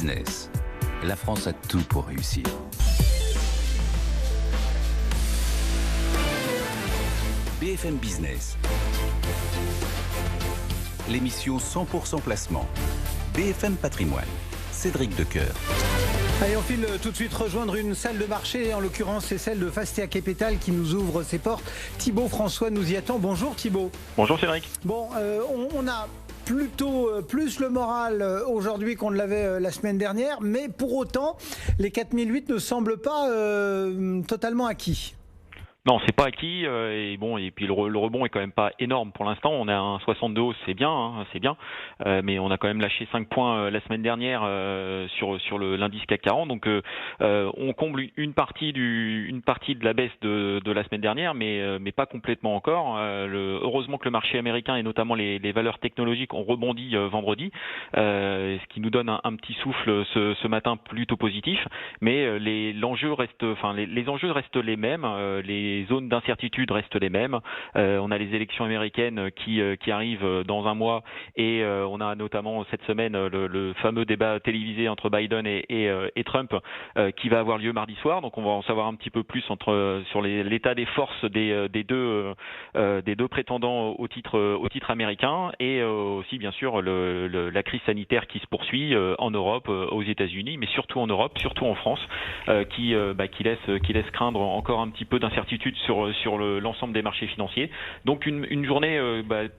Business. La France a tout pour réussir. BFM Business. L'émission 100% placement. BFM Patrimoine. Cédric Decoeur. Allez, on file tout de suite rejoindre une salle de marché. En l'occurrence, c'est celle de Fastea Capital qui nous ouvre ses portes. Thibaut François nous y attend. Bonjour Thibaut. Bonjour Cédric. Bon, on a plutôt plus le moral aujourd'hui qu'on ne l'avait la semaine dernière, mais pour autant, les 4008 ne semblent pas totalement acquis. Non, c'est pas acquis et puis le rebond est quand même pas énorme pour l'instant. On a un 62 hausse, c'est bien, mais on a quand même lâché 5 points la semaine dernière sur l'indice CAC 40. Donc on comble une partie de la baisse de la semaine dernière, mais pas complètement encore. Heureusement que le marché américain et notamment les valeurs technologiques ont rebondi vendredi, ce qui nous donne un petit souffle ce matin plutôt positif. Mais les enjeux restent les mêmes. Les zones d'incertitude restent les mêmes. On a les élections américaines qui arrivent dans un mois et on a notamment cette semaine le fameux débat télévisé entre Biden et Trump qui va avoir lieu mardi soir. Donc on va en savoir un petit peu plus sur l'état des forces des deux prétendants au titre américain et aussi bien sûr la crise sanitaire qui se poursuit en Europe, aux États-Unis, mais surtout en Europe, surtout en France, qui laisse craindre encore un petit peu d'incertitude sur l'ensemble des marchés financiers. Donc une journée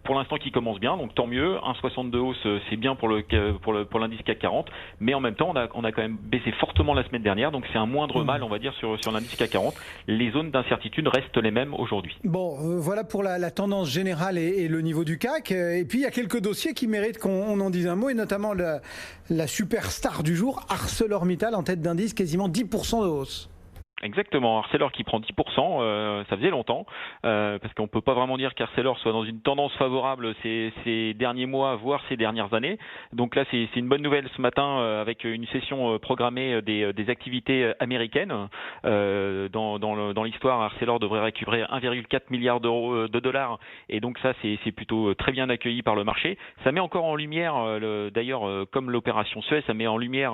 pour l'instant qui commence bien, donc tant mieux. 1,62 hausse, c'est bien pour l'indice CAC 40, mais en même temps on a quand même baissé fortement la semaine dernière, donc c'est un moindre mal, on va dire, sur l'indice CAC 40. Les zones d'incertitude restent les mêmes aujourd'hui. Bon, voilà pour la tendance générale et le niveau du CAC. Et puis il y a quelques dossiers qui méritent qu'on en dise un mot, et notamment la superstar du jour, ArcelorMittal, en tête d'indice, quasiment 10% de hausse. Exactement, Arcelor qui prend 10%, ça faisait longtemps, parce qu'on peut pas vraiment dire qu'Arcelor soit dans une tendance favorable ces derniers mois, voire ces dernières années. Donc là, c'est une bonne nouvelle ce matin, avec une session programmée des activités américaines. Dans l'histoire, Arcelor devrait récupérer 1,4 milliard de dollars, et donc ça, c'est plutôt très bien accueilli par le marché. Ça met encore en lumière, d'ailleurs, comme l'opération Suez, ça met en lumière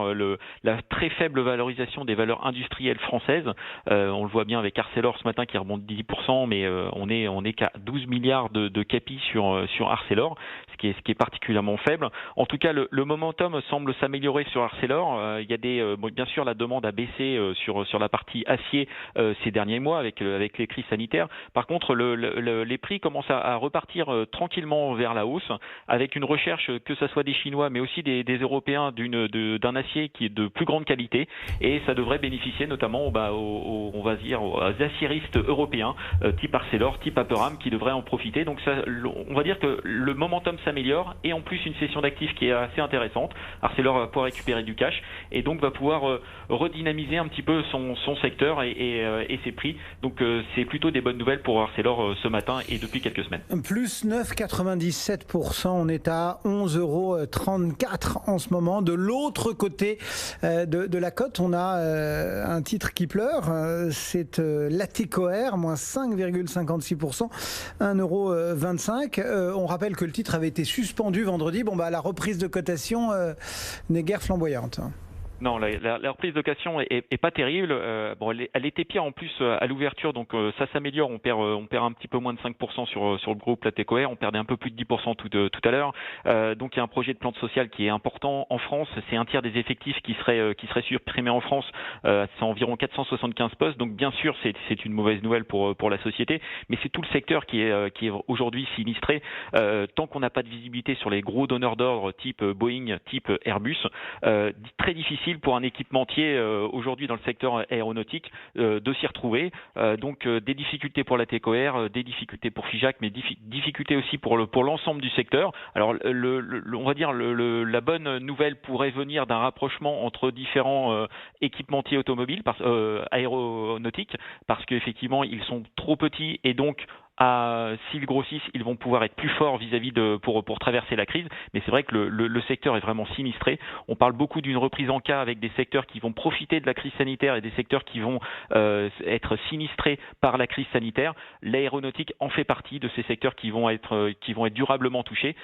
la très faible valorisation des valeurs industrielles françaises. On le voit bien avec Arcelor ce matin qui remonte 10%, mais on est qu'à 12 milliards de capi sur Arcelor, ce qui est particulièrement faible. En tout cas, le momentum semble s'améliorer sur Arcelor. Il y a bien sûr, la demande a baissé sur la partie acier ces derniers mois avec les crises sanitaires. Par contre, les prix commencent à repartir tranquillement vers la hausse, avec une recherche, que ce soit des Chinois, mais aussi des Européens, d'un acier qui est de plus grande qualité, et ça devrait bénéficier notamment on va dire aux aciéristes européens type Arcelor, type Aperam, qui devraient en profiter. Donc ça, on va dire que le momentum s'améliore, et en plus une session d'actifs qui est assez intéressante. Arcelor va pouvoir récupérer du cash et donc va pouvoir redynamiser un petit peu son secteur et ses prix. Donc c'est plutôt des bonnes nouvelles pour Arcelor ce matin et depuis quelques semaines. Plus 9,97%, on est à 11,34 € en ce moment. De l'autre côté de la cote, on a un titre qui pleure. C'est Latécoère, moins 5,56%, 1,25 €. On rappelle que le titre avait été suspendu vendredi. La reprise de cotation n'est guère flamboyante. Non, la reprise d'occasion est pas terrible. Elle était pire en plus à l'ouverture, donc ça s'améliore. On perd un petit peu moins de 5% sur le groupe Latécoère. On perdait un peu plus de 10% tout à l'heure. Donc il y a un projet de plan social qui est important en France. C'est un tiers des effectifs qui serait supprimé en France. C'est environ 475 postes. Donc bien sûr, c'est une mauvaise nouvelle pour la société, mais c'est tout le secteur qui est aujourd'hui sinistré. Tant qu'on n'a pas de visibilité sur les gros donneurs d'ordre type Boeing, type Airbus, très difficile pour un équipementier aujourd'hui dans le secteur aéronautique de s'y retrouver. Donc des difficultés pour Latécoère, des difficultés pour Figeac, mais difficultés aussi pour l'ensemble du secteur. Alors on va dire la bonne nouvelle pourrait venir d'un rapprochement entre différents équipementiers automobiles, aéronautiques, parce qu'effectivement ils sont trop petits, et donc S'ils grossissent, ils vont pouvoir être plus forts vis-à-vis pour traverser la crise. Mais c'est vrai que le secteur est vraiment sinistré. On parle beaucoup d'une reprise en cas avec des secteurs qui vont profiter de la crise sanitaire et des secteurs qui vont être sinistrés par la crise sanitaire. L'aéronautique en fait partie de ces secteurs qui vont être durablement touchés.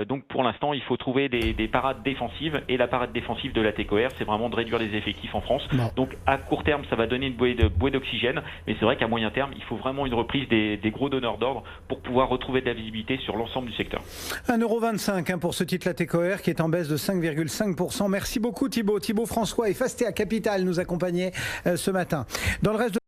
Donc pour l'instant, il faut trouver des parades défensives. Et la parade défensive de la TECOR, c'est vraiment de réduire les effectifs en France. Non. Donc à court terme, ça va donner une bouée d'oxygène. Mais c'est vrai qu'à moyen terme, il faut vraiment une reprise des gros donneurs d'ordre pour pouvoir retrouver de la visibilité sur l'ensemble du secteur. 1,25 € pour ce titre, la TECOR, qui est en baisse de 5,5%. Merci beaucoup Thibaut. Thibaut François et Fastea Capital nous accompagnaient ce matin. Dans le reste de